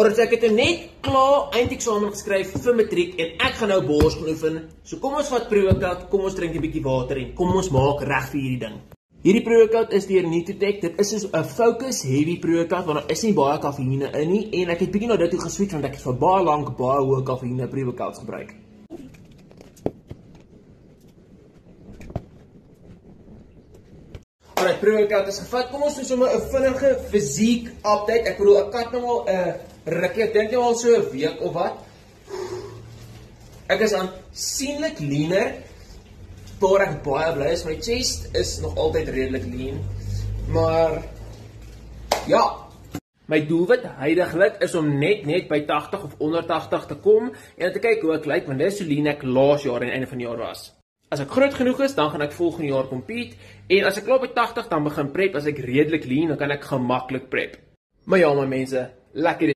Alright, so ek het net klaar eindeksamen geskryf vir matriek en ek gaan nou bors gaan oefen. So kom ons vat pre-workout, kom ons drink 'n bietjie water en kom ons maak reg vir hierdie ding. Hierdie pre-workout is deur Nutrotech. Dit is soos 'n focus heavy pre-workout want daar is nie baie kafeïne in nie en ek het bietjie na dit toe geswitch want ek het vir baie lank baie hoë kafeïne pre-workouts gebruik. Alright, pre-workout is gevat. Kom ons doen sommer 'n vinnige fisiek update. Ek bedoel, ek het nou al 'n rukkie, ek dink nou al so 'n week of wat. Ek is aansienlik leaner. Waar ek baie bly is, my chest is nog altyd redelik lean. Maar ja, my doelwit huidiglik is om net by 80 of onder 80 te kom en te kyk hoe ek lyk, want dis so lean ek laas jaar en einde van die jaar was. As ek groot genoeg is, dan gaan ek volgende jaar compete en as ek klaar by 80 dan begin prep, as ek redelik lean, dan kan ek gemaklik prep. Maar ja, my mense, lekker